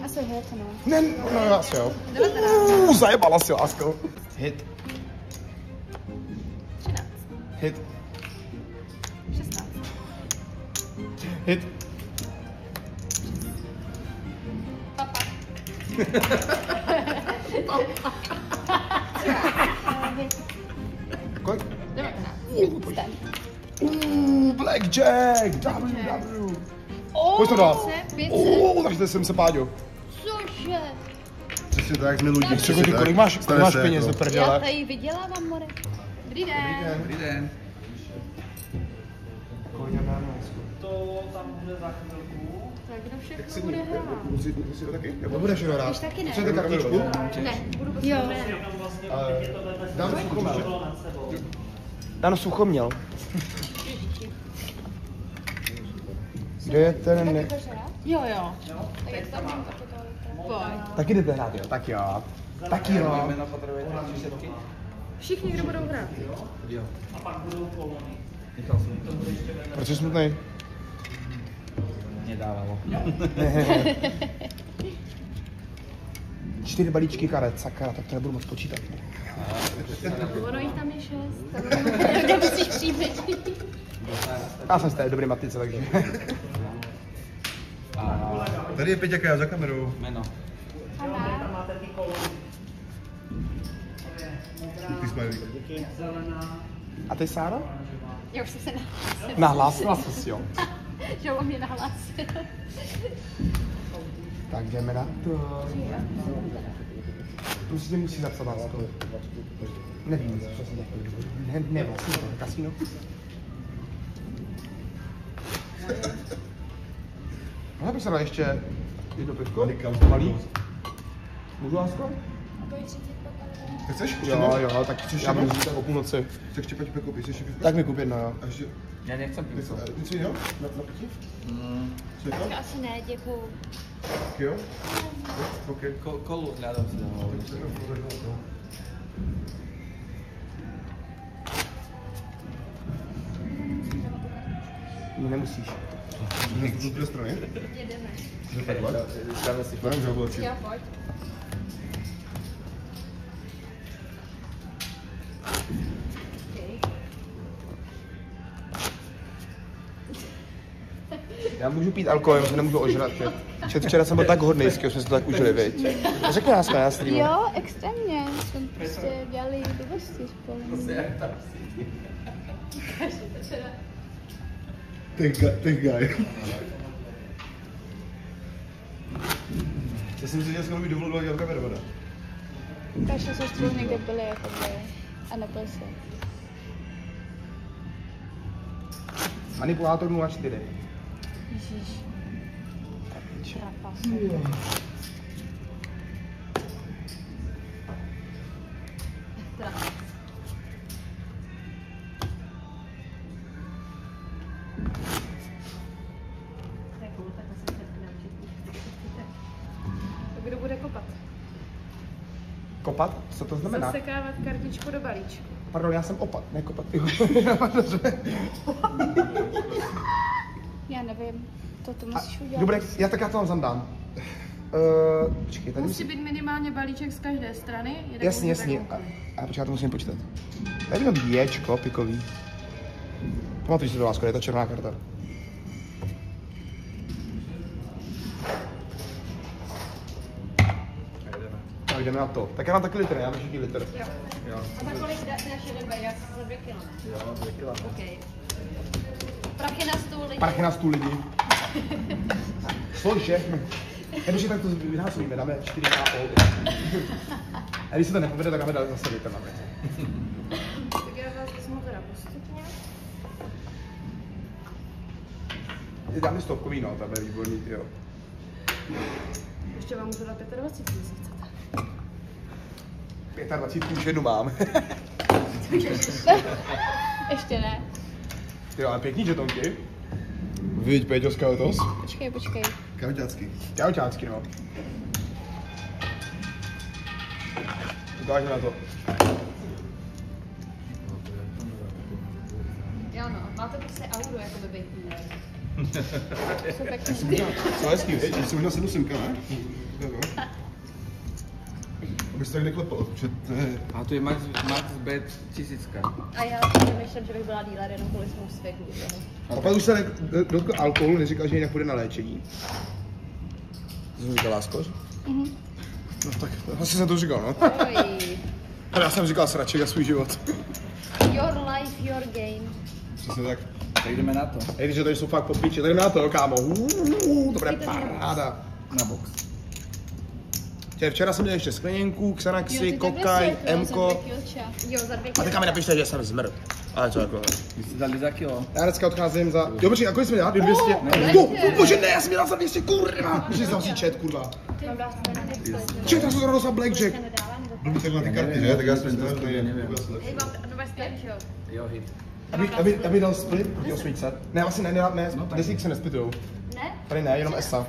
Asi hit, no. Ne, no asi jo. 19. Zajebala si, lásko. Hit. 13. Hit. 16. Hit. Papa. Kolik? 19. Blackjack! W. Pojď to dát. 500. Takže jsem se Páďo. Cože? Přesně tak, miluji. Kolik máš peněz do Já prdele? tady vydělávám, more. Dobrý den. Dobrý den. To tam bude za chvilku. Tak kdo všechno bude hrát? Musí to taky? Nebudeš hrát. Když taky ne. Chcete kartičku? Ne, budu potřebovat. Tam vlastně je to vedle Dám sebe, suchoměl. bylo nad sebou. Dan suchoměl. Kde je ten ne... Jo, jo. Tak jak tam mám kapitolu? Pojď. Taky jdete hrát, jo? Tak jo. Tak jo. Všichni, kdo budou hrát. A pak budou kolony. Proč jsi smutnej? Mě dávalo. 4 balíčky karet, sakra, tak to nebudu moc počítat. Ono jich tam je 6. To musíš přijít. Já jsem z té dobré matice, takže... Tady je Peťa za kamerou. Jméno. Tam máte ty kolony. Ty smiley. Zelená. A ty, Sára? Já už jsem se Nahlásila jsi si, jo. že on mě nahlásil. Tak jdeme na to. Prostě musí zapsat lásko. Nevím, co se ne, vlastně to, kasino. Mohla bych se dát ještě jedno pivko? Malý? Můžu, lásko? Ty chceš? Jo, tak chceš já budu zítra o půlnoci. Chceš štěpat koupit, chceš štěpat? Tak mi kup jedno, jo. A ještě... Já nechcem pizzu. Něco jiného? Na pití? Co je to? Asi ne, děkuju. Jo? OK. Kolu hledám si domů. No nemusíš. Jdeme z druhé strany? Jedeme. Že takhle? Dáme si Budeme žalovat. Jo, pojď. Já můžu pít alkohol, že nemůžu ožrat, že včera jsem byl tak hodný, s kým jsme si to tak užili, viď? Řekni nás na streamu. Jo, extrémně. Jsme prostě dělali blbosti spolu. Tech guy. Já jsem si dneska nový dovolil dělat kameru, voda. Takže jsme spolu někde byli jakoby a nepil se. Manipulátor 04. Ježíš. Trapas. Kdo bude kopat? Kopat? Co to znamená? Zasekávat kartičku do balíčku. Pardon, já jsem opat, ne kopat. Já nevím. To musíš udělat. Dobré, já to vám zandám. Počkej, tady Musí být minimálně balíček z každé strany. Jasně. A počkej, já to musím počítat. Tady mám Jčko, pikový. Pamatuj si to, lásko, je to černá karta. Tak jdeme na to. Tak já mám taky litr, já mám všichni litr. Jo. A za kolik dáš jeden balíček? Za 2 kilo. Jo, 2 kila. Okay. Prachy na stůl lidi. Prachy na stůl lidi. Svoj všechno. Jenomže tak to vynásobíme, dáme 4 a půl. A když se to nepovede, tak dáme zase litr na věc. Tak já vás vezmu teda postupně. Dáme stovkový, no, tam je výborný, jo. Ještě vám můžu dát 25, jestli chcete. 25 už jednu mám. Ještě ne. Ty ale pěkný žetonky. Vidíš, Péťo, skeletos? Počkej. Kauťácký. Kauťácky, no. Ukážu na to. Jo no, máte prostě euro jako by být. Jsou pěkný. Co hezký, viď? Jsi možná 7 ne? Abys tak neklepal, že to je... A tu je Max Bet 1000. A já přemýšlím, že bych byla dealer, jenom kvůli svému svěku. A pak už se dotkl alkoholu, neříkal, že jinak půjde na léčení. To jsem říkal, lásko? No tak, asi jsem to říkal, no. Oj. Ale já jsem říkal sraček a svůj život. Your life, your game. Přesně tak. Tak jdeme na to. Hej, že tady jsou fakt po piči, tady na to, kámo. To bude paráda. Na box. Včera jsem měl ještě skleněnku, Xanaxy, kokaj, Mko. Jo, za 2 A teďka mi napište, že jsem zmrt. Ale co jako? Vy jste dali za kilo. Já dneska odcházím za... Jo, počkej, a kolik jsme dělali? 200? Bože, ne, já jsem dělal za 200, kurva! Můžeš si vzít chat, kurva. Chat, já jsem to dostal blackjack. Budu takhle ty karty, že? Tak já jsem to nevím. Hej, mám nové split, jo? Jo, hit. Aby dal split proti 800? Ne, vlastně ne, desík se nesplitujou. Ne? Tady ne, jenom SA.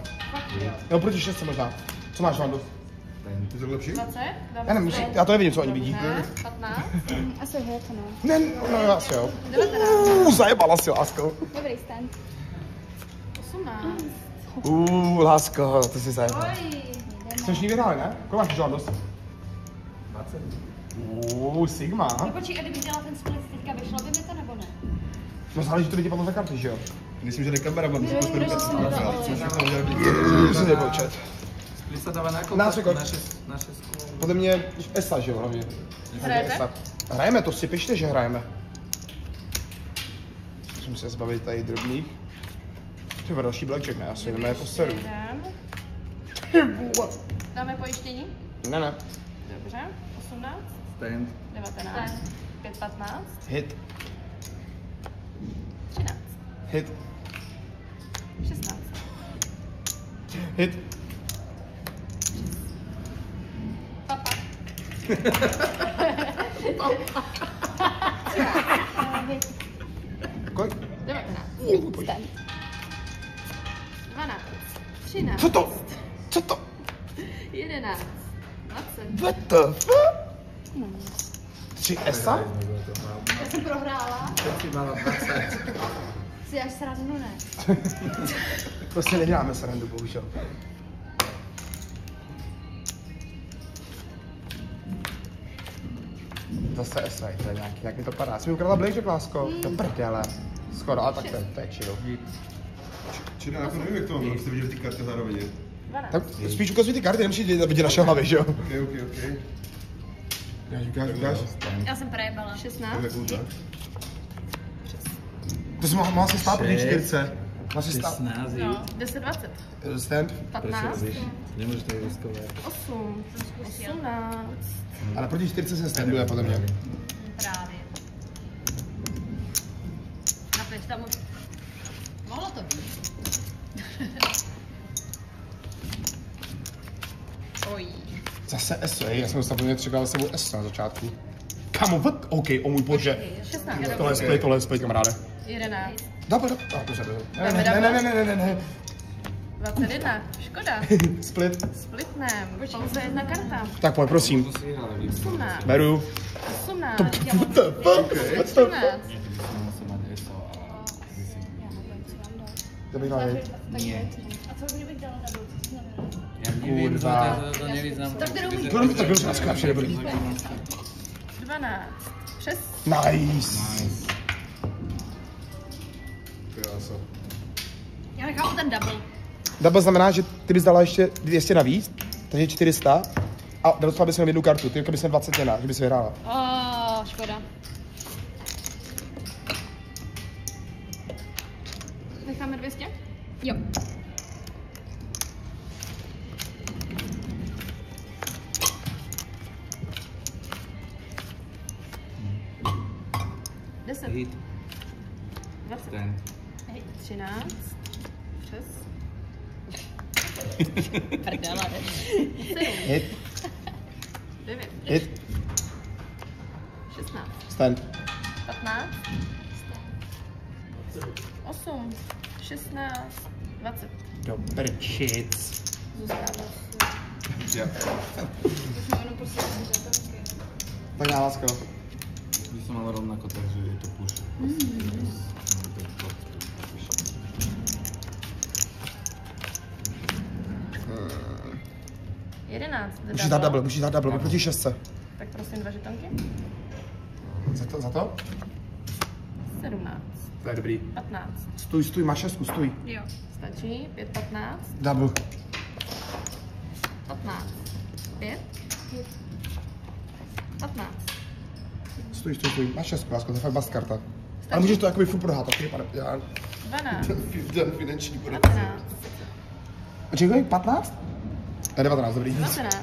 Jo, proti 6 možná. Co máš, Vando? Ty to lepší? 20? Já nevím, já to nevidím, co oni vidí. 15? Asi hned, no. Ne, no asi jo. 19? Zajebala si, lásko. Dobrý stand. 18? Lásko, ty jsi zajebala. Oj. Jsi už ní vyhráli, ne? Kolik máš žádost? 20. Sigma. No počkej, a kdybych dělala ten split teďka, vyšlo by mi to nebo ne? No záleží, to lidi potom za karty, že jo? Myslím, že kameraman, to jsme Už jsem nepočet. Split se dává na Nás kolik? jako- Na 6 kolo. Podle mě ESA, že jo, hlavně. Hrajete? ESA. Hrajeme, to si pište, že hrajeme. Musím se zbavit tady drobných. Třeba další blackjack, ne? Asi jdeme po seru. Dáme pojištění? Ne. Dobře. 18? Stand. 19? 5, 15? Hit. 13? Hit. 16? Hit. Papa. Kolik? 19? Stand. 12? 13? Co to? Co to? 11? 20? What the fuck? 3 ESA? Já jsem prohrála. Teď si mala 20. Si až srandu, ne? Prostě neděláme srandu, bohužel. Zase ESA, to je nějaký, jak mi to padá. Jsi mi ukradla blackjack, lásko? To prdele. Skoro, ale tak to je chill. Či já jako nevím, jak to mám, abyste viděli ty karty zároveň. 12? Tak spíš ukazuj ty karty, nemusíš vidět naše hlavy, že jo? Ok. Ukáž. Já jsem prejebala. 16? Tak tak. To jsi mohla si stát proti 4. Mohla si stát. 16. No. 10, 20? Stand. 15? Nemůžeš tady riskovat. 8? 18? Ale proti 4 se standuje, podle mě. Právě. Napiš tam už. Mohlo to být. Oj. Zase S, já jsem zapomněl třeba s sebou S na začátku. Kamo, what? OK, o můj bože. 16. Tohle je split, kamaráde. 11. Dobře. Ne. 21. Škoda. Split. Splitnem. Pouze jedna karta. Tak pojď, prosím. 18. Beru. 18. What the fuck? What the 13. To bych dal hit. Nie. A co kdybych dala na dvou? Co znamená? Já nevím, Kurva. to nevyznám. Tak kterou bych To tak dobře, dneska vše dobrý. 12. 6. Nice. Krása. Já nechápu ten double. Double znamená, že ty bys dala ještě 200 navíc, takže 400. A dostala bys jenom jednu kartu, ty bys měl 20 měna, že bys vyhrála. Škoda. Necháme 200? Jo. Deset. Hit. 20. Stand. 13. Přes. Prdele. 7. Hit. 9. Hit. 16. Stand. 15. 8. 16. 20. Do prčic. Já. Tak já lásko. By som mal rovnako, takže je to push. 11. Musíš dát double, proti 6. Tak prosím 2 žetonky. Za to? 17. To je dobrý. 15. Stůj, máš 6, stůj. Jo. Stačí. 5, 15. Double. 15. 5. 15. Stůj. Máš 6, lásko, to je fakt bast karta. Ale můžeš to jakoby furt prohrát, taky, pane. 12. Ten finanční poradce. 15. Čekaj, 15? 19, dobrý. 19.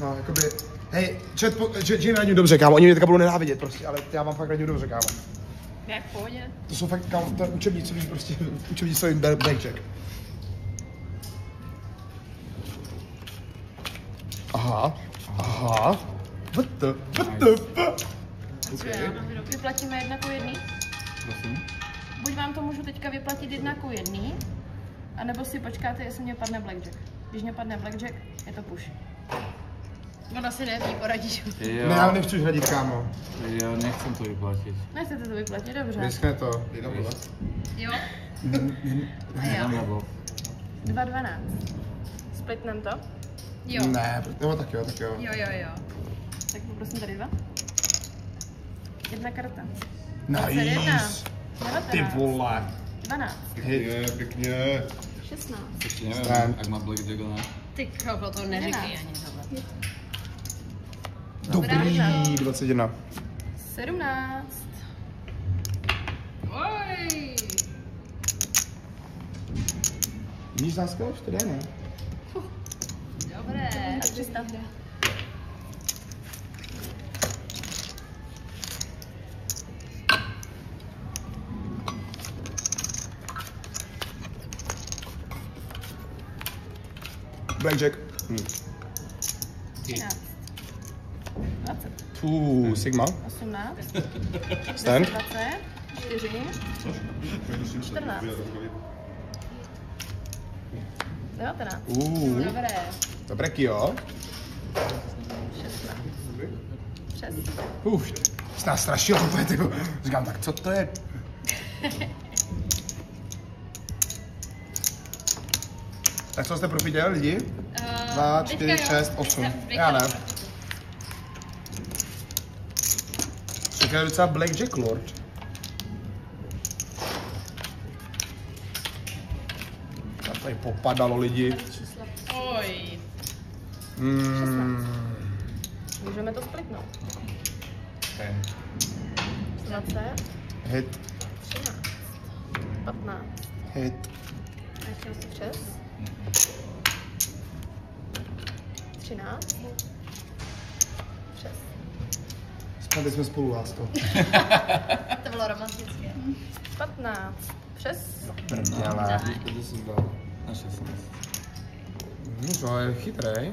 No, jakoby, hej, že mi radím dobře, kámo, oni mě teďka budou nenávidět prostě, ale já vám fakt radím dobře, kámo. Jak v pohodě. To jsou fakt, kámo, to je učebnicový prostě, učebnicový blackjack. Aha. What the fuck? Vyplatíme 1:1? Prosím. Buď vám to můžu teďka vyplatit 1:1, anebo si počkáte, jestli mě padne blackjack. Když mě padne blackjack, je to push. Ona si neví, poradíš. Jo. Ne, já nechci hradit, kámo. Jo, nechcem to vyplatit. Nechcete to vyplatit, dobře. Vyskne to. Jo. Dám na bok. 2:12. Splitnem to? Jo. Ne, tak jo. Jo. Tak poprosím tady 2. 1 karta. Nice. Ty 19. vole. 12. Pěkně. 16. Ještě nevím, Stand. jak má blackjack, ne? Ty krovlo, to neříkej ani tohle. Dobrý, 21. 17. Oj. Vidíš lásko, už to jde, ne? Dobré. A 300. Blackjack. 13. 20. Sigma. 18. Stand. 20. 4. 14. 19. Dobré. Dobré, jo. 16. 6. Jsi nás strašil úplně, tyjo. Říkám, tak co to je? Tak co jste profitěli, lidi? 2, 4, 6, 8. Já ne. Teďka je docela Blackjack Lord. Tam tady popadalo lidi. Oj. Můžeme to splitnout. 20. Hit, 13. 15. hit. 6. 13. 6. Spadli jsme spolu, lásko. To bylo romantické. 15. Přes. Prděle. To jsem dal na 16. To je chytrý.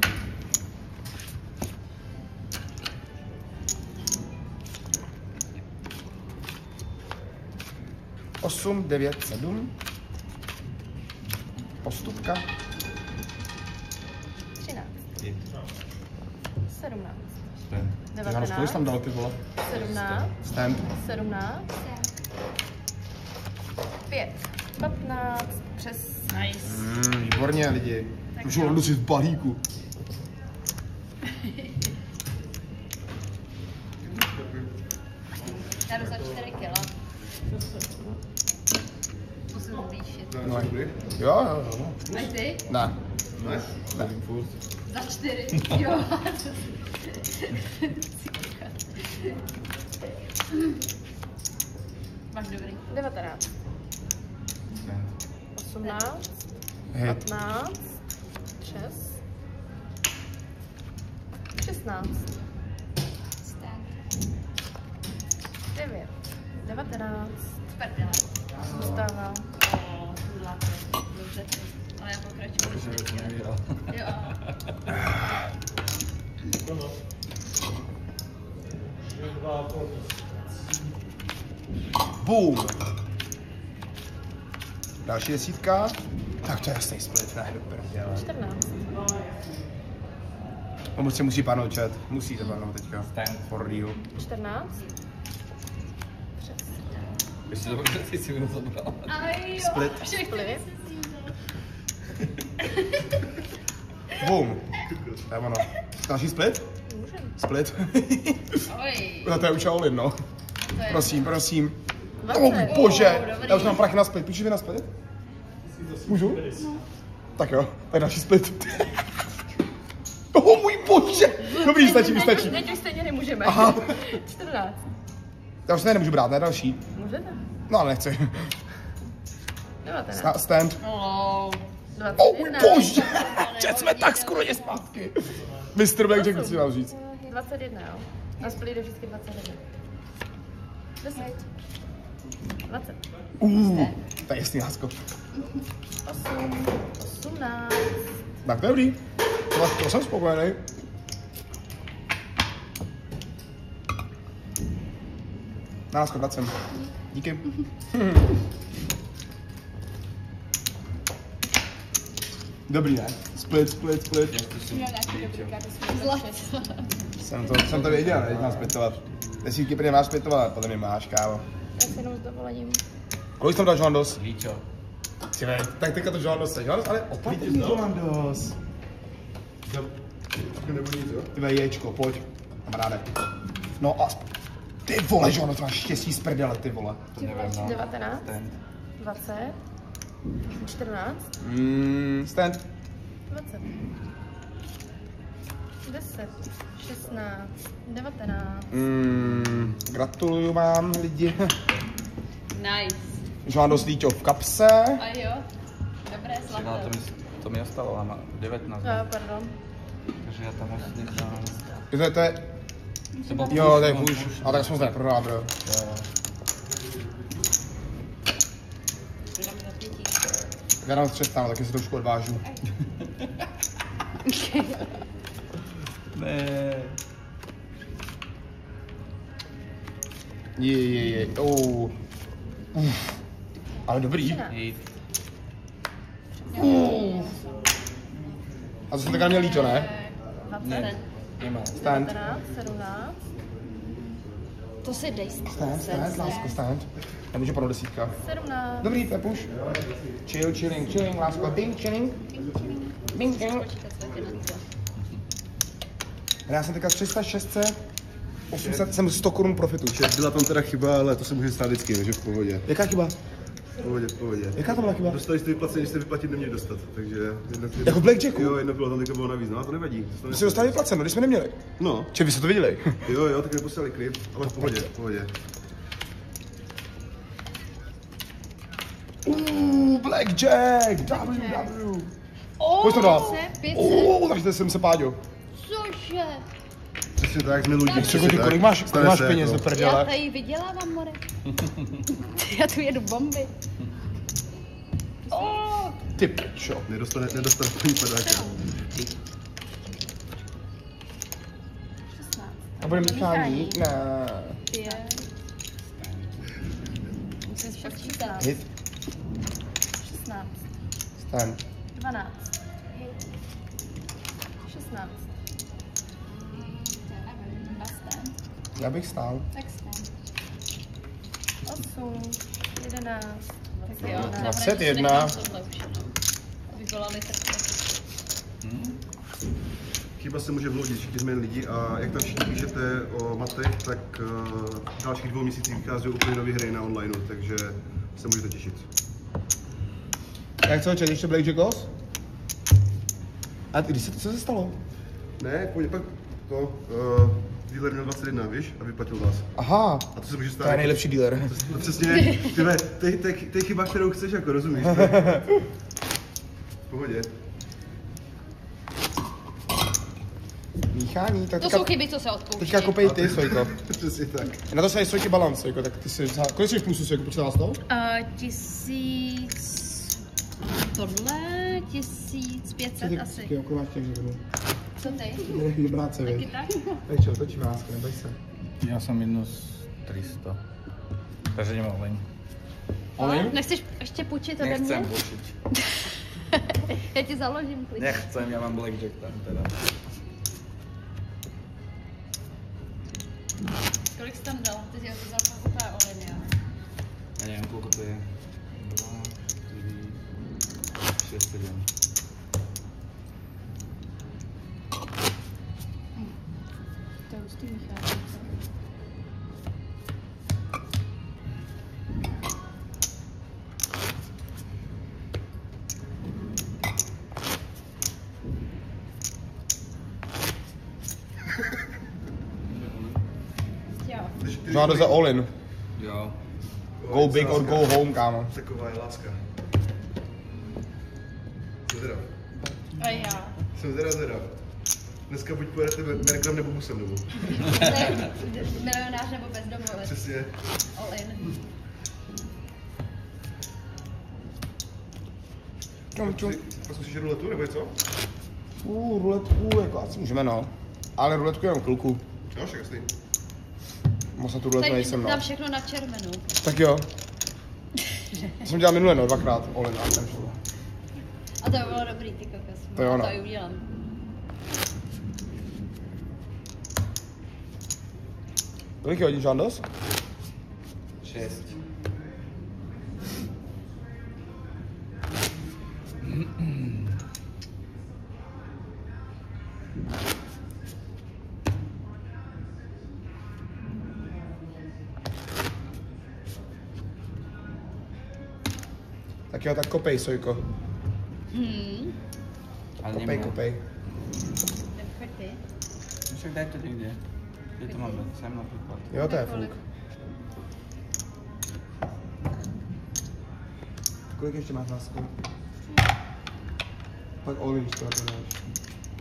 Osm, 9, 7. Postupka. 13. 17. János, kolik jsi tam 19. dal, ty vole? 17. Stand. 17. 5. 15. Přes. Nice. Výborně, lidi. Můžu ladu si v balíku. Já jdu za 4 kila. Musím zvýšit. No, jo. Aj ty? Ne. Ne? Za 4. Jo. Máš dobrý. 19. 18. Hit. 15. Přes. 16. 9. 19. Zůstává. Dobře. Ale já pokračuju. Jo. Boom. Další desítka. Tak to je jasný split, ne, do prdele. 14. On prostě musí padnout chat. Musí to padnout teďka. Stand. For real. 14. Přes. Ještě to ty si mi to zabral. Aj jo. Split. Split. Boom. To je ono. Další split? Můžem. Split. Oj. No to je už all-in, no. To je Prosím, prosím. 20. Bože, Dobrý. já už mám prachy na split. Píši vy na split? Můžu? No. Tak jo, tak další split. Můj bože! Dobrý, stačí, stačí. Teď už stejně nemůžeme. Aha. 14. Já už ne, nemůžu brát, ne další. Můžete? No ale nechci. 19. Stand. Oh. 21. Bože! Že jsme tak skoro zpátky. Mr. Blackjack, co si mám říct? 21, jo. Na split je vždycky 21. 10. 20. To je jasný, lásko. 8. 18. Tak dobrý. To jsem spokojený. Na lásko, 20. Díky. Dobrý, ne? Split. Jsem to věděl, ne? Mám splitovat. Desítky prý máš splitovat, potom je máš, kámo. Já se jenom s dovolením. Kolik jsem dal Johandos? Líčo. Tak teďka to Johandos je. Johandos, ale opatný Johandos. Nebo nic, jo? Ty ječko, pojď. Kamaráde. No a... Ty vole, Johandos, máš štěstí z prdele, ty vole. 19. 20. 14. Stand. 20. 10. 16. 19. Gratuluju vám, lidi. Nice. Johandos Líťo v kapse. A jo. Dobré, sladké. To mi ostalo, a má 19. Pardon. Takže já tam vlastně dám. To je... Jo, to je už. A tak jsem se neprodala, bro. Já dám přestávám, taky se trošku odvážu. Ne. Je. Ale dobrý. A to jsem takhle měl Líťo, ne? 20. Stand. 19. 17. To si dej Stand, lásko, stand. Já můžu padnout desítka. 17. Dobrý, to je push. Chilling, lásko, bing, chilling. Já jsem teďka z 306, 800, jsem 100 korun profitu. Byla tam teda chyba, ale to se může stát vždycky, takže v pohodě. Jaká chyba? V pohodě. Jaká to byla chyba? Dostali jste vyplacení, když jste vyplatit neměli dostat, takže... Jako v Blackjacku? Jo, jedno bylo tam, teďka bylo navíc, no a to nevadí. My jsme dostali vyplaceno, když jsme neměli. No. Či vy jste to viděli? Jo, tak mi poslali klip, ale v pohodě. Blackjack, WW. Pojď to dát. 500. Takže jsem se Páďo. Cože? Přesně tak, jsme lidi. Kolik máš peněz do Já prdele? tady vydělávám, more. Já tu jedu bomby. Ty pičo. Nedostane ani padáka. A bude míchání? Ne. 5. Musím spočítat. Hit, 16. stand. 12. 16. Já bych stál. Tak stand. 8. 11. Tak jo, 21. tohle už, no. Aby byla netrpět. Chyba se může vloudit, všichni jsme lidi a jak tam všichni píšete o matech, tak v dalších 2 měsících vychází úplně nové hry na online, takže se můžete těšit. Jak co, čet, ještě Blackjackos? A když se to, co se stalo? Ne, pak to, dealer měl 21, víš, a vyplatil vás. Aha, A to se může stát. to je nejlepší dealer. To přesně, to je chyba, kterou chceš, jako rozumíš? V pohodě. Míchání, tak To jsou chyby, co se odpouští. teďka kopej ty, Sojko. Přesně tak. Na to se je Sojky balans, Sojko, tak ty si vzal. Kolik jsi v plusu, Sojko, počítala jsi to? 1000... Tohle 1500 asi. Jo, kolik máš těch živnů? Co ty? Nechej brát se, Taky viď? tak? Tak čo, točím lásko, neboj se. Já jsem minus 300. Takže jdeme online. Nechceš ještě půjčit ode mě? Nechcem půjčit. Já ti založím klid. Nechcem, já mám blackjack tam teda. Kolik jsi tam dal? Ty jsi to zapal úplně olin, jo? Já nevím, koliko to je. 2, 4, 6, 7. Žádost za all in. Jo. Go big or go home, kámo. Taková je láska. Jsem zvědav. A já. Jsem zvědav. Dneska buď pojedete Merklem nebo busem domů. Milionář nebo bezdomovec. Přesně. All in. Zkusíš ruletu nebo něco? Ruletku, jako asi můžeme, no. Ale ruletku jenom chvilku. Jo, však jasný. Moc na tu ruletu nejsem, no. Dám všechno na červenou. Tak jo. To jsem dělal minule, no, dvakrát all in. A to bylo dobrý, ty kokos. To jo, no. To i udělám. Kolik je hodin žándos? 6. Tak jo, tak kopej, Sojko. Ale Kopej, nemám. kopej. Nechoď ty. Však daj to někde. Kde to máme? Sem například. Jo, to je fuk. Kolik ještě máš násku? Tak all in, to prodaješ.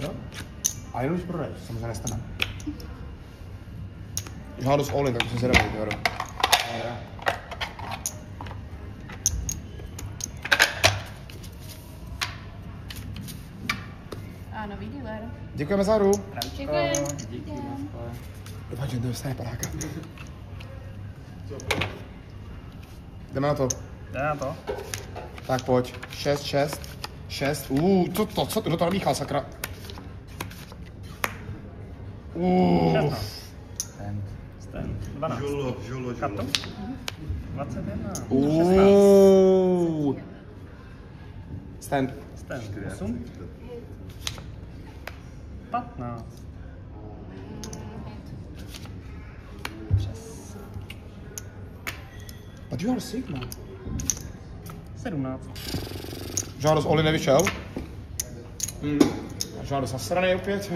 Jo? A jenom už prodaješ, samozřejmě nestane. Žádost all in, tak to se zjedeme, jo. A nový dealer. Děkujeme za hru. Děkuji. Díky, naschle. Doufám, že to dostane padáka. Jdeme na to. Jde na to. Tak pojď. 6, 6, 6. Co? Kdo to namíchal, sakra? Stand. 12. Žolo. Kartu? 21. Stand. Stand. 8. 15. But you are sick, man. 17. Žádost Oli nevyšel. Žádost nasranej opět.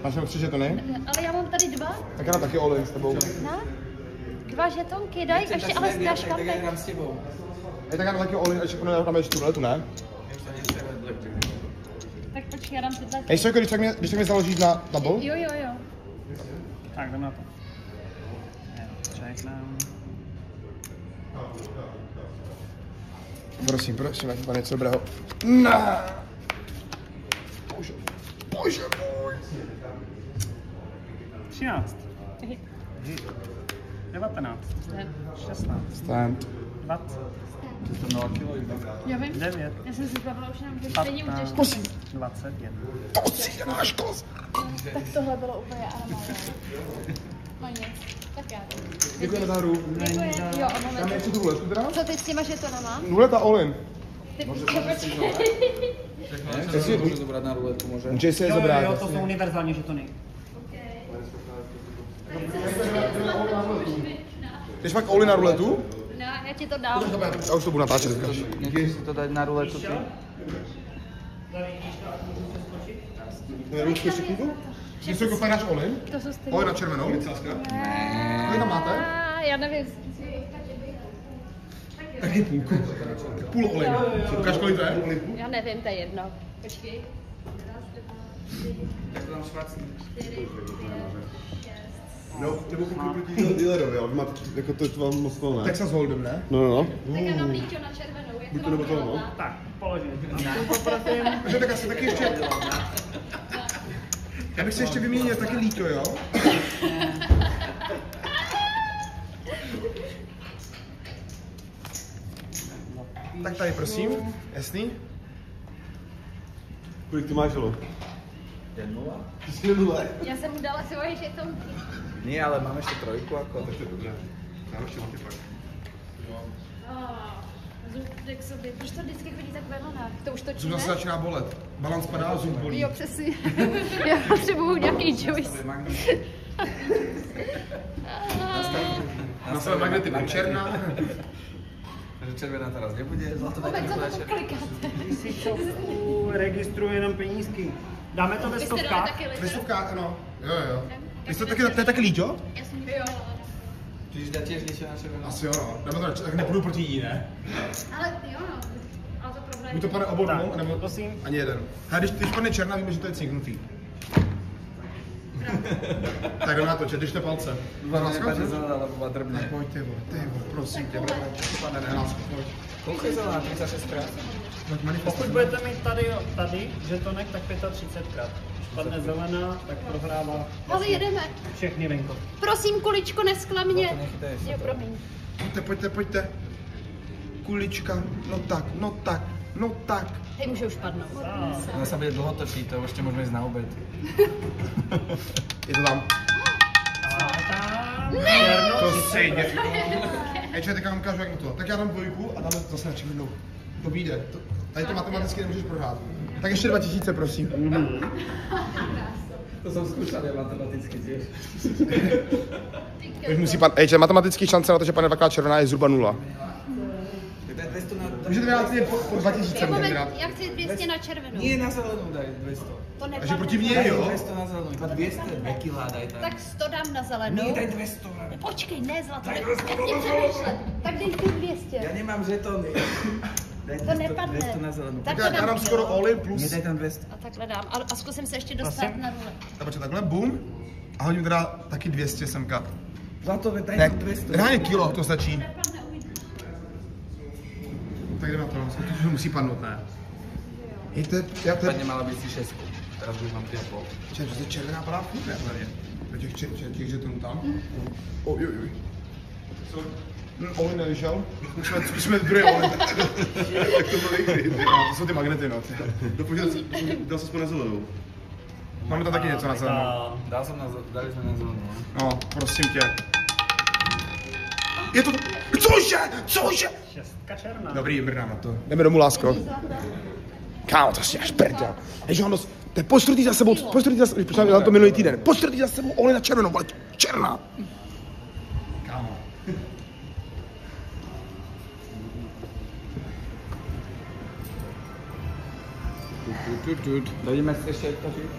Máš ho tři žetony? Ale já mám tady 2. Tak já taky Oli s tebou. Na? 2 žetonky, daj, ještě ale dáš Tak já kampek. hrám s tebou. Tak já taky Oli, až tam ještě tu letu, ne? Tak počkej, já dám tyhle. Hej, Sojko, když tak mě založíš na double? Jo. Tak, jdem na to. Čekám. Prosím, ať pane něco dobrého. Ne! Bože můj. 13. 19. 16. Stand. 20. Ty jsi to měla kilo, Já vím. 9. Já jsem si zbavila už nám, že stejně 15. utěším. 21. To si máš kos. Tak tohle bylo úplně armádné. No nic. Tak já. Děkujeme za hru. Děkuji. Jo, a Tam je moment. ještě tu ruletku teda? Co ty s těma žetonama? Ruleta all-in. Ty počkej. Jestli- Můžu to brát na ruletu, může? Můžeš si je zabrat. Jo, to jsou univerzální žetony. Ty jsi fakt all-in na ruletu? No, já ti to dám. Já už to budu natáčet teďka. Nechceš si to dát na ruletu ty? Ručku ještě chvíli? Ty jsi jako náš all-in? To jsou stejné. All-in na červenou? Kolik tam máte? Já nevím. Taky půlku. Půl all-in. Ukáž, kolik to je? Já nevím, to je jedno. Počkej. Jak to tam švacný? No, nebo proti dealerovi, ale máte, jako to vám moc to ne. Texas Hold'em, ne? No. Tak já dám líčo na červenou. Jak Buď to mám nebo to, no. dělat? Tak, položím. Takže tak asi taky ještě... Já bych si ještě vyměnil taky líto, jo? Tak tady prosím, jasný? Kolik ty máš, Žolo? 1-0? Ty jsi 0. Já jsem mu dala svoje žetonky. Nie, ale mám ještě trojku jako. Takže dobré. Já ještě máte pak. Zub k sobě. Proč to vždycky chodí tak velonách? To už Zub točíme? zase začíná bolet. Balans padá, zub bolí. Jo, přesně. Já potřebuju nějaký juice. Na své magnety mám černá. Takže červená teraz nebude, zlato Vůbec nebude za to červená. klikáte. Registruje jenom penízky. Dáme to ve stovkách? Ve stovkách, ano. Jo. To je taky líč, jo? Jo. Když dá těž něco na červenou. Asi jo, no. Dáme to, tak nepůjdu proti ní, ne? Ale jo, no. Ale to problém. Buď to pane obou dvou, Tak, nebo prosím. ani jeden. A když padne černá, víme, že to je cinknutý. Tak jdeme na to, držte palce. Nepadne zelená, ale byla drbně. Pojď ty vole, prosím tě, pane, nehlásku, pojď. Kolik je zelená? 36krát? Pokud budete mít tady žetonek, tak 35krát. Když padne zelená, tak prohrává Ale jedeme. všechny venko. Prosím, kuličko, neskla mě. Jo, promiň. Pojďte. Kulička, no tak. Hej, může už padnout. Ona se bude dlouho točit, to ještě můžeme jít na oběd. Je to tam. To si jde. Ejče, teďka vám ukážu, jak na to. Tak já dám dvojku a dáme zase na červenou. To vyjde. Tady to matematicky nemůžeš prohrát. Tak ještě 2000, prosím. To jsem zkušený matematicky těž. Už musí pan, Ejče, matematický šance na to, že pane dvakrát červená je zhruba 0. Můžete vyhrát si po 2000. Moment, já chci 200 na červenou. Nie, na zelenou daj 200. To nepadne. Takže proti mně, jo? 200 na zelenou, iba 200, 2 kila daj tam. Tak 100 dám na zelenou. Nie, daj 200. Počkej, ne, zlato, nesmí přemýšlet. Tak dej ty 200. Já nemám žetony. Daj To 200, nepadne. 200 na zelenou. Tak Já dám skoro all in Nie, plus. daj tam 200. A takhle dám. A zkusím se ještě dostat Prosím? na nule. Dobře, takhle, bum. A hodím teda taky 200 semka. Zlato, daj Ne, tam 200. reálně kilo, to stačí. Tak jdeme na to, to musí padnout, ne? Jděte, já to Padně mala být si 6. Teraz už mám 5,5. Červená, že červená padá furt, ne? Do těch žetonů tam. Oj. Olin nevyšel. Jsme v druhé Olin. Tak to bylo někdy. To jsou ty magnety, no. Dal se na zelenou. Máme tam taky něco na zelenou. Dali jsme na zelenou. No, prosím tě. Je to... Cože? Šestka černá. Dobrý, brnám na to. Jdeme domů, lásko. Kámo, to si až prdel. Ježi, to je postrutý za sebou, počkám, dělám to minulý týden. Postrutý za sebou, Olin na červenou, vole, černá. Kámo. Dojdeme si ještě točit?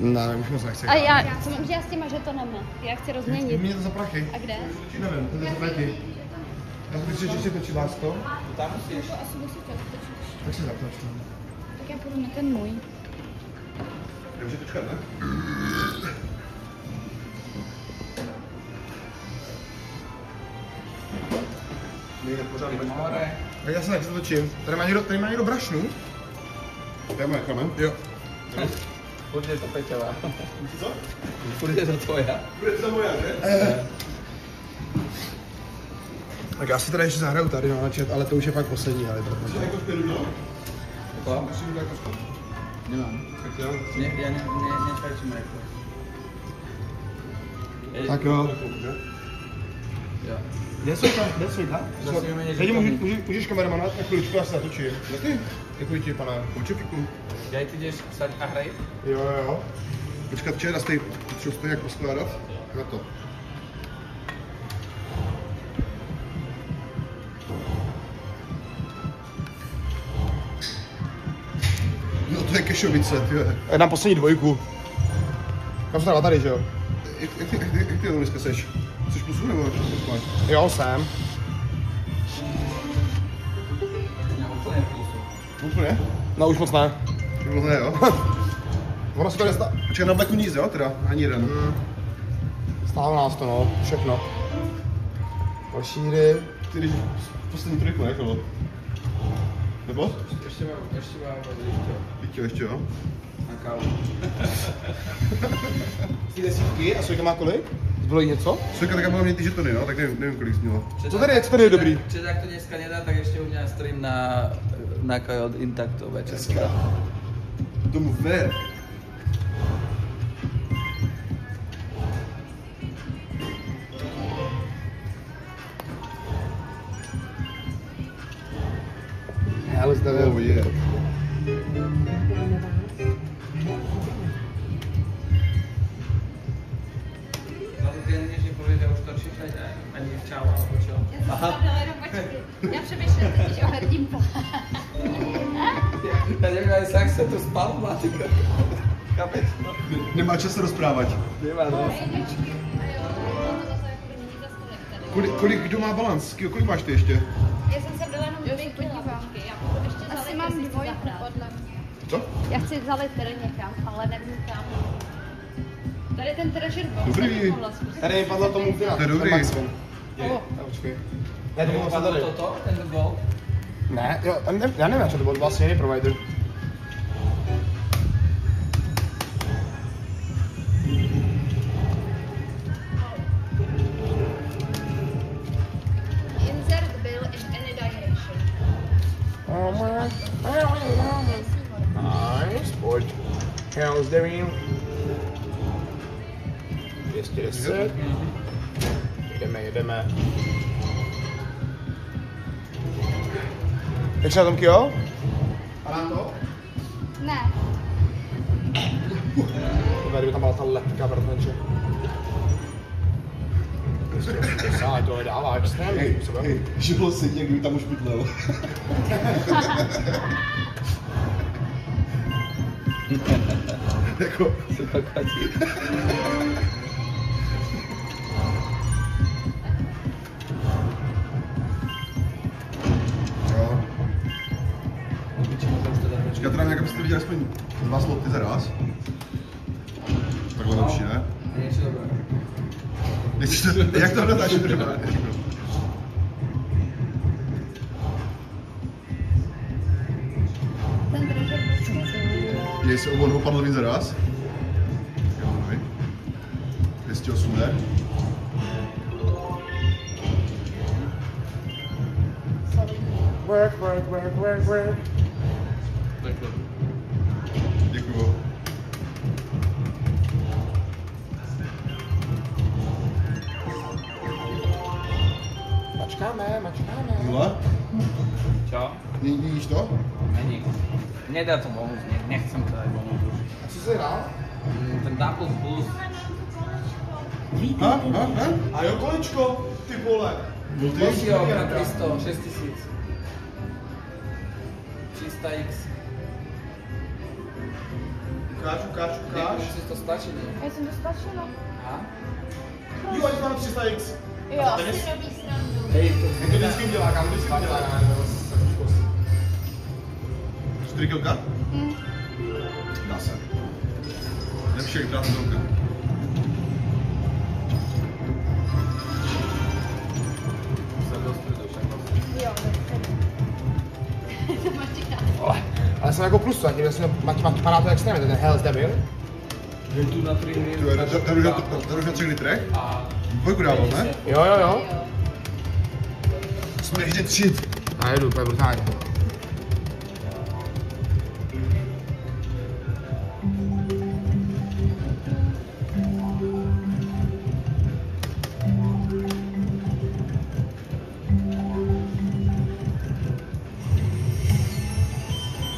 Ne, už moc nechci. A já, co mám, že já s těma žetonama? Já chci rozměnit. Mě to za prachy. A kde? Nevím, to je za prachy. Já to chci ještě točit, lásko. Tam musíš. Tak si zapnoč. Tak já půjdu na ten můj. Takže počkat, ne? Nejde pořád More. Tak já se nechci točím. Tady má někdo brašnu? Já mu necháme. Jo. Furt je to Peťová. Co? Furt je to tvoja. Bude to moja, ne? Tak já si teda ještě zahraju tady na chat, ale to už je fakt poslední, ale protože... Jako v peru, no? Jako? Musím mít jako skoro. Nemám. Tak jo. Já nefajčím mléko. Tak jo. Jo. Kde jsou tam? Zasujeme něco Teď komí. můžeš kameramana na chviličku, já se natočím. Taky? Děkuji ti, pane. Určitě. Daj ty jdeš psať a hraj? Jo. Počkat, včera jste jak poskládat? Na to. No to je Kešovice, tyhle. Já dám poslední dvojku. Kam se tady, že jo? Jak ty to dneska seš? Jsi plusu nebo máš? Jo, jsem. Já úplně plusu. Úplně? No už moc ne. No ne, jo. Ono se to nestá... Počkej, na bleku nic, jo, teda? Ani jeden. Stálo nás to, no. Všechno. Šíry. Ty když poslední trojku nechal. Nebo? Ještě mám Ještě jo. na kávu. Ty desítky a Sojka má kolik? Zbylo jí něco? Sojka taká byla mít ty žetony, no, tak nevím kolik jsi měla. Co tady je dobrý? Čiže ak to dneska nedá, tak ještě u mě stream na Kajod Intacto večer. Tomu ver. Ale zde Oh yeah. No to ty než povie, že už točíš ani čau, alebo čo? Já přemýšlím totiž o hrdím Ja neviem, aj tak sa to spal, Matika. Chápeš? No. Nemá čas se rozprávat. Nemá, no. Kolik kdo má balans? Kolik máš ty ještě? Já jsem se dala jenom dvě podívám. Asi mám dvojku podle mě. Co? Já chci zalit tady někam, ale nevím kam. Tady ten treasure box. Dobrý. Tady mi padlo tomu finále. To je dobrý. Počkej. Ne, to bylo Padlo tady. toto, ten gol? Ne, jo, já nevím, co to byl vlastně jiný provider. Insert bill in any direction. Nice, pojď. How's the wheel? 210. Jedeme. Jak se na tom, Kyo? Padá to? Ne. Kdyby tam byla ta lepka, protože... Ale to dává extrémně. Že bylo sedí, jak kdyby tam už pytlel. Jako... Se to katí. Jo. Počkej, teda nějak byste viděli aspoň 2 sloty za raz. Takhle lepší, ne? Něco dobré. Jak to natáčí třeba? Ten treasure box. Jestli obou padl víc za raz. 208 jde. Work. Děkuju. Mačkáme. Nula? Čo? Vidíš to? Není. Nedá to bonus, nechcem to dať bonus už. A co jsi hrál? Ten double plus. Ha? A jo, kolečko, ty vole. Plus jo, na 300, 6000. 300x. Ukáž. Musí to stačí, ne? Já jsem to stačila. A? Jo, ať mám 300x. Jo. Hej, Jak to vždycky udělá, kam vždycky udělá. 4 kilka? Dá se. Lepší jak krát kilka. Jo, Ale jsem jako plus, a tím padá to extrémně, ten Hell's Devil. že tu na 3 hry. Tady už na 3 litrech? Dvojku dával, ne? Jo. Jsme ještě 3. A jedu, to je brutální.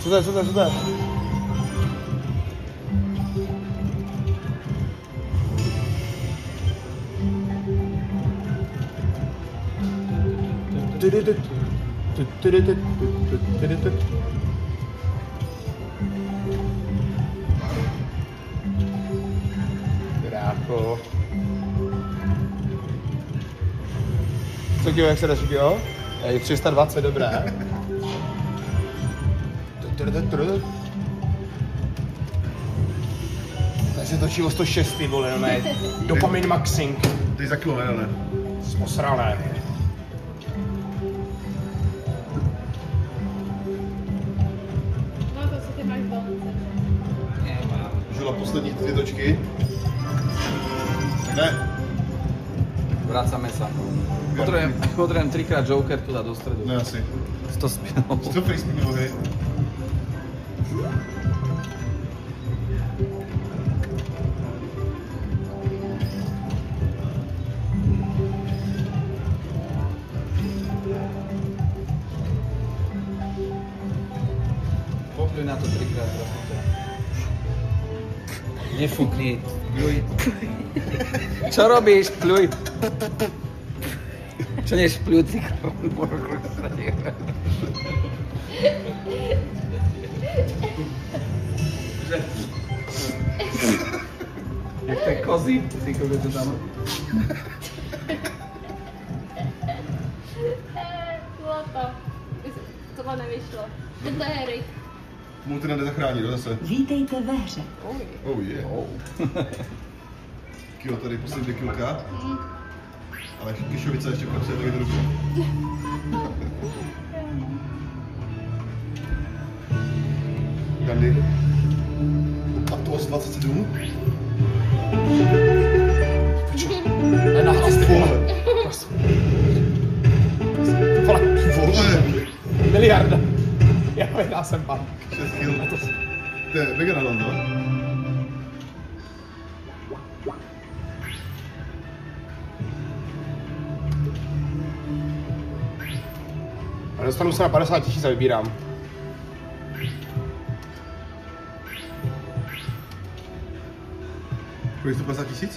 Co to je? Kráko. Co Kyo, jak se daří, Kyo? Je 320, dobré. Tak se točí o 106, ty vole, ne? Dopamin maxing. Ty za kilo, ne? Osrané. No to si ty máš balance. Žila poslední 3 točky. Ne. Vracame sa. Potrebujem 3-krát Joker tu dať do stredu. Ne asi. 100 spinov. Co freespinil, hej? Popľuj na to 3-krát, prosím. Nefúkni. Pľuj. Čo robíš? Pľuj. Čo než pľuj, ty Také kozy, ty koukejte tam. Tohle nevyšlo. To je Erik. Multi nejde zachránit, zase. Vítejte ve hře. Oh yeah. Kilo tady, poslední 2 kilka. Ale Kišovice ještě pracuje tak jednoduše. Gandhi. Atos 27. Nahlas ty vole. Vole. Miliarda. Já jsem pan. 6 kil. To je mega nalando. A dostanu se na 50 000 a vybírám. Kolik 150 000?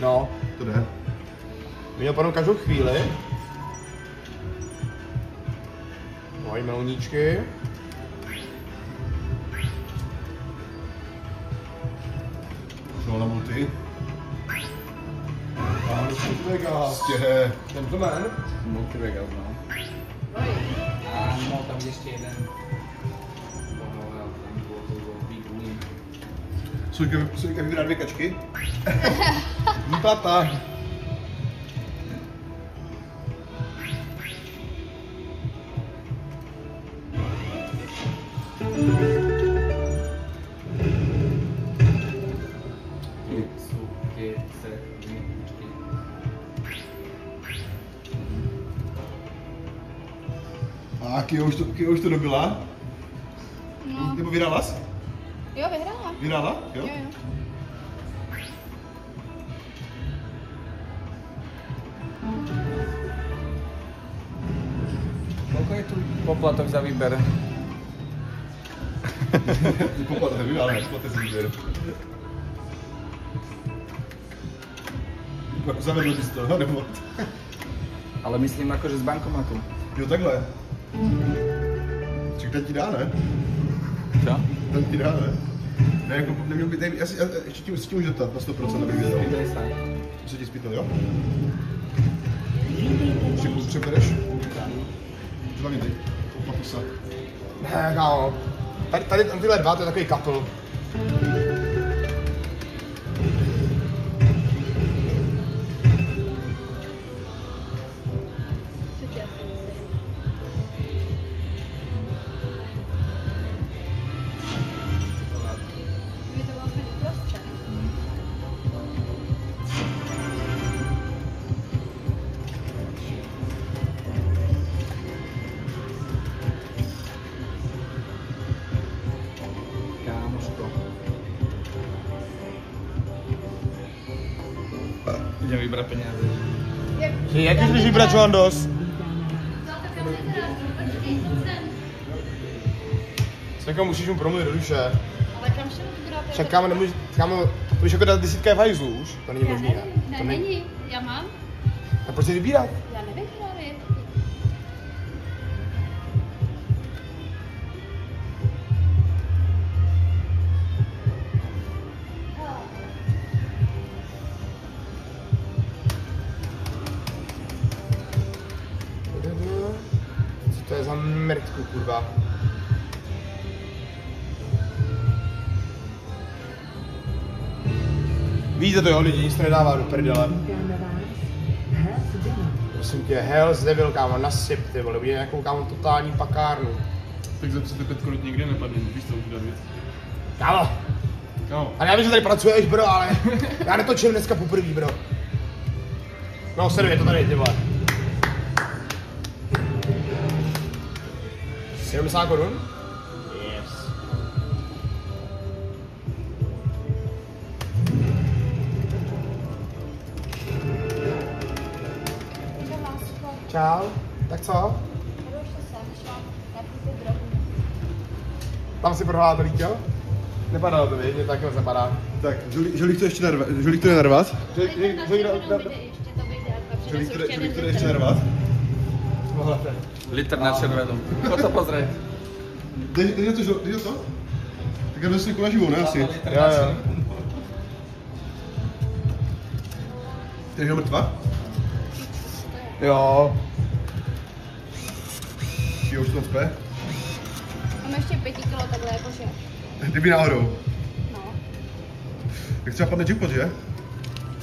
No, To jde. měl panu každou chvíli. Moje melouníčky. Šel na multi. Vegas. Stěhe. Gentleman. Multi Vegas, no. A no, tam ještě jeden. Tam bylo výborný. Sujka vybírá 2 kačky. Tata. A Kio už to dobila? No. Nebo vyhrála jsi? Jo, vyhrála. Vyhrála? Jo? Jo. Koľko je tu poplatok za výber? Poplatek za výber, ale poplatek za výber. Jako zavedl bys to, nebo? Ale myslím akože z bankomatu. Jo, takhle. Ček, ten ti dá, ne? Čo? Ten ti dá, ne? Ne, jako neměl by, ještě tím můžu zeptat na 100%, abych věděl. Spýtaj sa. Co ti spýtal, jo? Přebereš? Co tam je teď? Papusa. Ne, kámo. Tady tyhle dva, to je takový kapl. Idem vybrať peniaze. Jak jdeš vybrat, Joandos? Svěka, musíš mu promluvit do duše. Ale kam šel vybrat? Však kámo, nemůžeš, kámo, to už jako ta desítka je v hajzlu už. To není možný, ne? Ne, To není. Já mám. A proč si vybírat? Já nevím právě. Co to je za mrtku, kurva? Víte to jo, lidi, nic to nedává do prdele. Prosím tě, Hells Devil, kámo, nasyp, ty vole, bude nějakou, kámo, totální pakárnu. Tak za 35 korun nikdy nepadne, víš co, už věc. Kámo, Kámo, ale já vím, že tady pracuješ, bro, ale já netočím dneska poprvé, bro. No, servě to tady, ty vole. 70 korun? Yes. Čau, tak co? Tam si prohrála to líťo? Nepadalo to, víš, mě taky moc nepadá. Tak, Žolík to ještě narvat. Žolík to je narvat? Žolík to ještě narvat? Litr na červenou. Poď sa pozrieť. Dej to? Tak já dostanu naživo, ne asi? Jo. Je mrtvá? Jo. Jo, už to spé. Mám ještě 5 kilo takhle jakože. Kdyby náhodou. No. Jak třeba padne jackpot, že?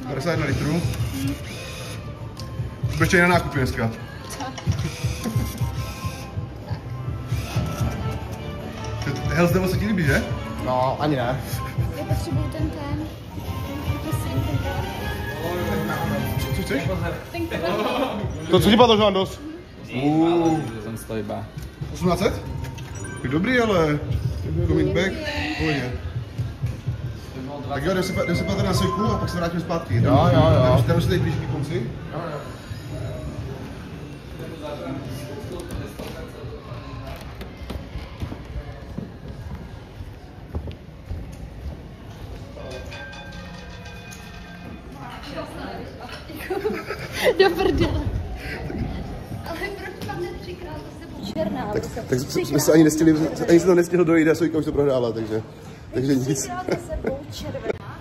51 litrů. Budeš na nákupy dneska. Hells Devil se ti líbí, že? No, ani ne. Já potřebuju ten. Co chceš? To co ti padlo, Žandos? Jsem stojí ba. 1800? Je dobrý, ale coming back, pohodě. Tak jo, jdem se patrat na sojku a pak se vrátíme zpátky. Jo. Jdeme se tady blíž k konci. Do prdele. Ale proč máte 3krát za sebou černá? Tak jsme se ani se to nestihlo dojít a sojka už to prohrála, takže nic. 3krát za sebou červená.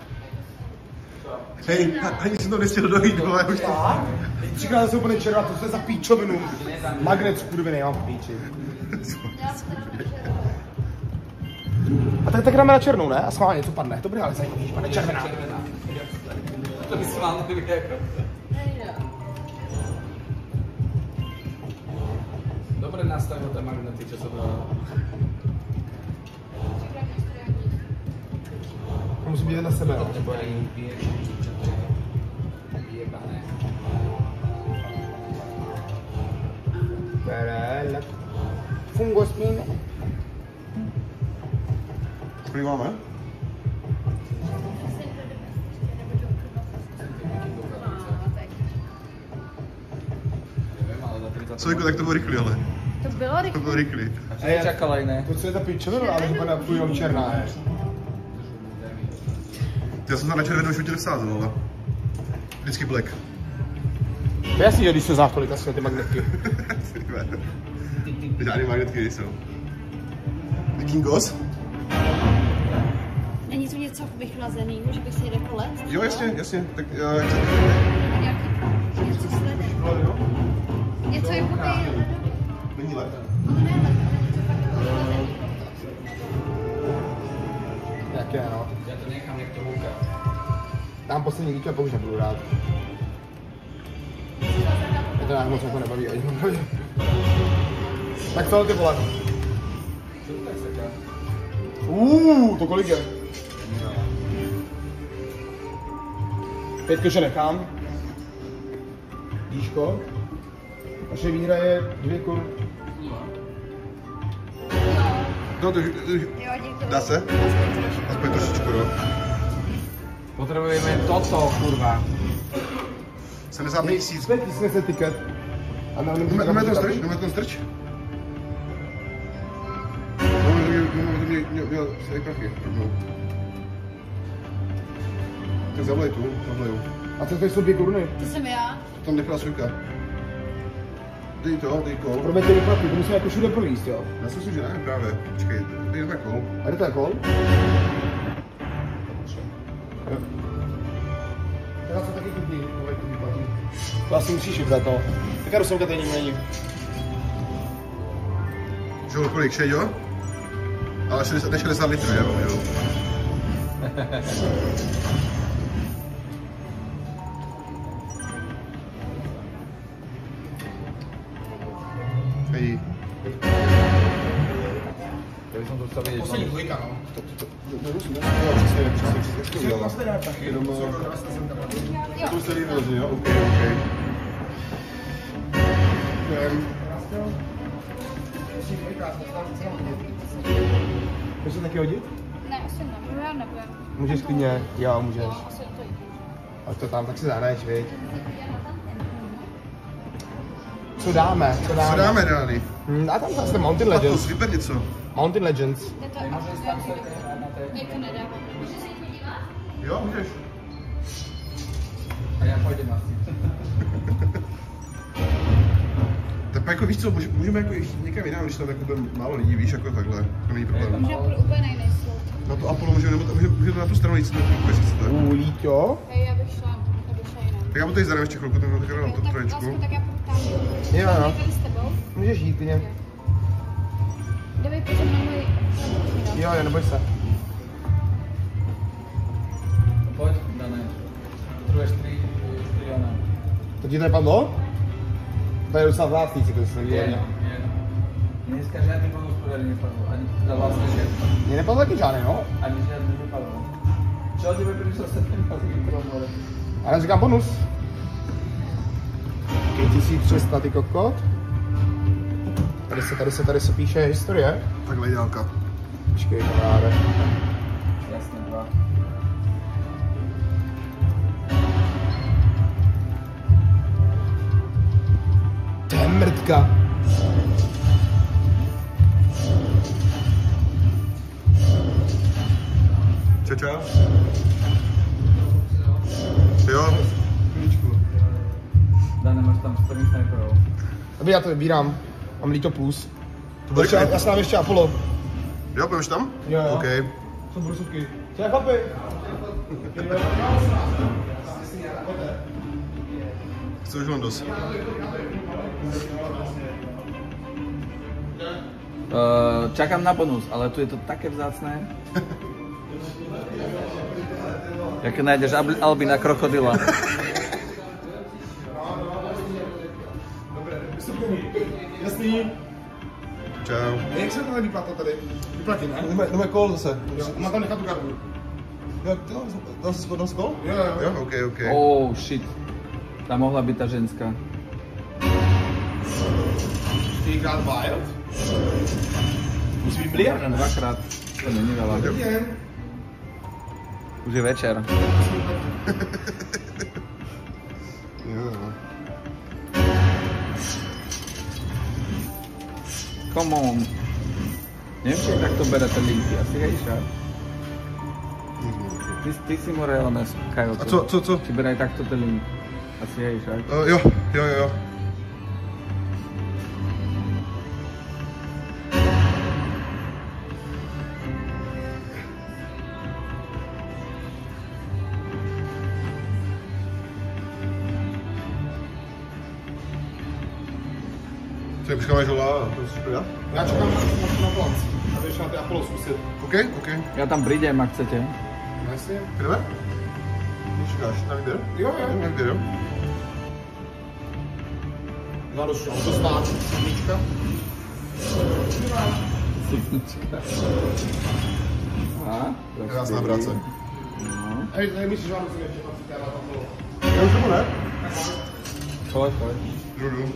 Hej, ani se to nestihlo dojít, ale už to... 3krát se úplně červená, to je za píčovinu. Magnet skurviny, já mám píči. A tak dáme na černou, ne? A schválně, co padne? Dobrý, ale zajímavý, když padne červená. To by se vám líbí jako. Dobre nastavil tie magnety, čo sa dá. Musím dělat na sebe, jo? Fungo smíme. Kolik máme? Sojko, tak to bylo rychlý, ale. To bylo To rychle. bylo rychlý. A čo čakala iné? To co je za píčovinu, ale že padne půl černá, je. Já jsem tam na červenou už viděl vsázet, ale. Vždycky black. To je jasný, že když se zákolit asi ty magnetky. Žádný magnetky nejsou. Vikingos? Není to něco vychlazenýho, že bych si řekl let? Jo, jasně. Tak jak se Nějaký něco sleduje. Něco jako by... Není let. Jaké, no. Ja to nechám, jak to húka. Dám poslední dítě a pak už nebudu rád. Je to nějak moc jako nebaví, ani nebaví. Tak co ty vole? To kolik je? 5 že nechám. Díško. Naše výhra je 2 koruny. No, to Jo, děkuji. dá se? Aspoň trošičku, no. Potrebujeme toto, kurva. 75 000. 5 000 se tiket. A Jdeme ten strč? Měl své prachy. Tak zavolej tu, zavleju. A co to jsou 2 koruny? To jsem já. Tam nechala sojka. Dej kol. Pro mě ty vyplatky, to musíme jako všude projíst, jo? Já si myslím, že ne, právě. Počkej, dej na kol. A kde to je kol? Tak co taky kupí, kolik to vyplatí. To asi musíš vybrat, no. Ta karuselka tady není. Žol, kolik, 6, jo? Ale 60 litrů, jo? Hej. Ja by som to chcel vidieť. Poslední dvojka, no. Jo, přesně. Jenom se nedá taky. Jenom... Jo. To se vyloží, jo? OK. Můžeš se taky hodit? Ne, asi ne. Já nebudem. Můžeš klidně, jo, můžeš. No, asi to jde. A to tam, tak si zahraješ, viď? Co dáme? Co dáme, Dány? A tam zase Mountain Legends. Vyber něco. Mountain Legends. Je to jako nedá. Můžeš se jít podívat? Jo, můžeš. A ja pôjdem asi. Tak jako víš co, můžeme jako jít někam jinam, když tam jako bude málo lidí, víš, jako takhle. To není problém. Můžeme půjdu úplně na jiný slot. Na to Apollo můžeme to na tu stranu jít, jestli chcete. Líťo. Hej, já bych šla jinam. Tak já tady zadám ještě chvilku, tak na to trojičku. Tak já poptám. Jo, jo. Jdeme s tebou. Můžeš jít, ty. Dávej pozor na můj... Jo, neboj se. Pojď, Dané. Potřebuješ 3 Jana. To ti to nepadlo? To je docela vzácný cyklist, Je. Dneska žádný bonus pořádně nepadlo, ani za vlastně všechno. Mně nepadlo taky žádný, no? Ani žádný nepadlo. Čo tebe přišlo se tím pasem? A já říkám bonus. 5300, ty kokot. Tady se píše historie. Takhle ideálka. Počkej, kamaráde. Jasně, 2. To je mrtka. Čau. Jo. Dané, máš tam 100 sniperů. Dobrý, já to vybírám. Mám líto plus. To Ještě, já jsem ještě Apollo. Jo, půjdeš tam? Jo. OK. Jsou brusovky. Čau, chlapi. Chci už Londos. Čakám na bonus, ale tu je to také vzácné. Jak najdeš Albina krokodila. Jasný. Čau. Jak se to vyplatil tady? Vyplatí, ne? Jdeme kol zase. Má tam nechat tu kartu. Jo, dal jsi kol? Jo, OK. Oh shit. Tam mohla být ta ženská. 4x wild. Musí být miliard. 2krát. To není veľa. Už je večer. Jo. Come on. Neviem, či takto bere ten linky. Asi hej, však. Ty si mu reálne Kajo. A co? Či bere aj takto ten link. Asi hej, však. Jo. Co je, počkáme žola a to si já? Já čekám na plac. A jdeš na ty Apollo zkusit. OK. Ja tam prídem, ak chcete. Jasně. Jdeme? Čekáš na výběr? Jo. Na výběr, jo? Zadost, to stát. Sníčka. Krásná práce. Hej, myslíš, že vám musím ještě tam téma tam bylo? Já už tomu ne? Pojď. Jdu.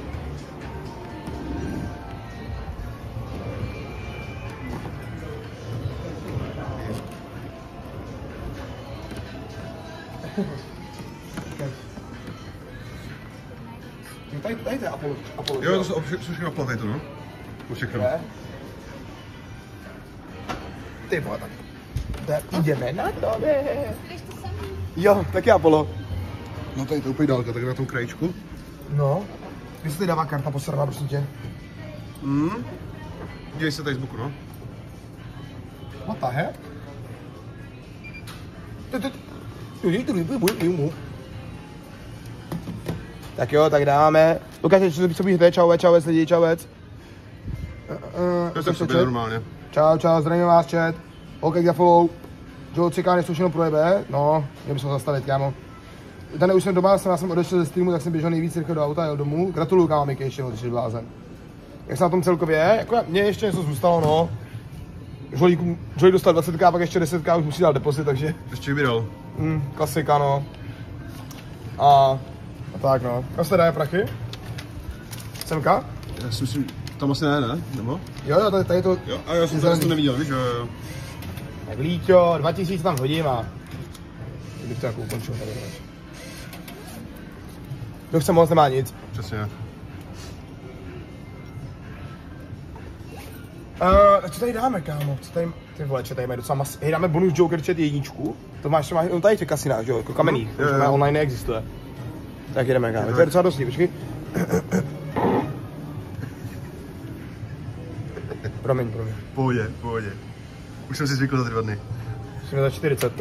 Tady to je Apollo. Jo, to jsou všechno platej to, no. Všechno. Ty vole, tak jdeme na to, ne? Jdeš to samý? Jo, taky Apollo. No tady to je úplně dálka, tak na tom krajičku. No. Když se tady dává karta posledná, prosím tě. Děj se tady z boku, no. What the heck? Tak jo, tak dáme. Lukáš, co běžte, čau lidi, čau vec. Já jsem v sobě normálně. Čau, zdravím vás, chat. OK, za follow. Joe čeká, než to všechno projebe. No, měl bychom zastavit, kámo. Dane, už jsem doma, já jsem odešel ze streamu, tak jsem běžel nejvíc rychle do auta a jel domů. Gratuluju, kámo, Miky, ještě jednou, ty jsi blázen. Jak se na tom celkově, jako mně ještě něco zůstalo, no. Joey dostal 20k, pak ještě 10k, už musí dát deposit, takže... Ještě vybíral. Klasika, no. A tak, no. Kam se daje prachy? Semka? Já si myslím, tam asi ne? Nebo? Jo, tady to... Jo, a já jsem to neviděl, víš, jo. Tak Líťo, 2000 tam hodím a... Kdybych to jako ukončil tady. Kdo chce moc, nemá nic. Přesně. Co tady dáme, kámo? Co tady... Ty vole, tady mají docela mas... Hej, dáme bonus Joker chat jedničku. To máš, on tady v těch kasinách, že jo? Jako kamenných. To online neexistuje. Tak jdeme, kámo. To je docela dost, počkej. Promiň. Pohodě. Už jsem si zvykl za ty 2 dny. Jsme za 40.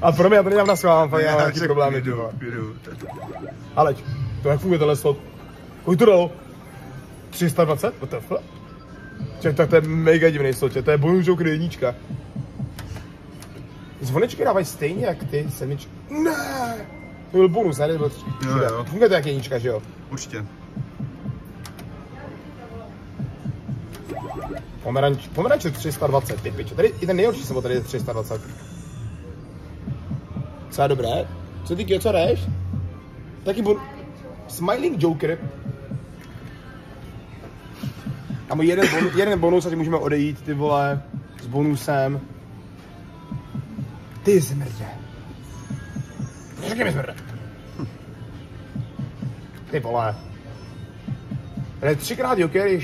A pro mě já to nedělám na schvál, fakt já mám nějaký problémy. Jdu. Ale to jak funguje tenhle slot? Kolik to dalo? 320? What the fuck? Tak to je mega divný slot, to je bonus joker jednička. Zvonečky dávají stejně jak ty sedmičky. Ne! To byl bonus, ne? Jo. Funguje to jak jednička, že jo? Určitě. Pomeranč je 320, ty piče. Tady i ten nejhorší jsem, tady je 320. Co je dobré? Co ty, co jdeš? Taky Smiling Joker. A můj jeden bonus, ať můžeme odejít, ty vole, s bonusem. Ty zmrdě. Řekni mi zmrdě. Ty vole. Tady 3x Joker je